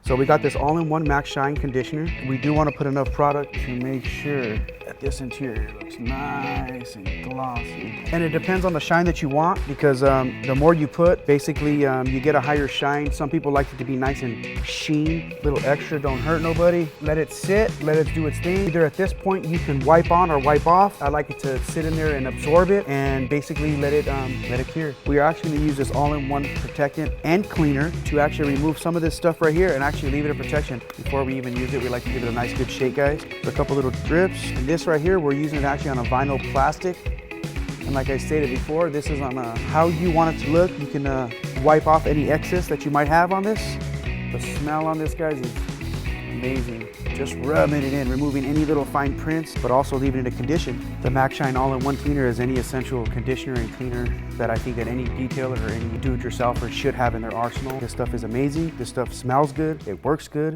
So we got this all-in-one MaxShine conditioner. We do want to put enough product to make sure that this interior looks nice and glossy. And it depends on the shine that you want, because the more you put, basically you get a higher shine. Some people like it to be nice and sheen, little extra, don't hurt nobody. Let it sit, let it do its thing. Either at this point you can wipe on or wipe off. I like it to sit in there and absorb it and basically let it cure. We are actually going to use this all-in-one protectant and cleaner to actually remove some of this stuff right here and actually leave it in protection. Before we even use it, we like to give it a nice good shake, guys. So a couple little drips. And this right here, we're using it actually on a vinyl plastic. And like I stated before, this is on how you want it to look. You can wipe off any excess that you might have on this. The smell on this, guys, is amazing. Just rubbing it in, removing any little fine prints, but also leaving it in condition. The MaxShine all-in-one cleaner is any essential conditioner and cleaner that I think that any detailer or any do-it-yourselfer should have in their arsenal. This stuff is amazing. This stuff smells good. It works good.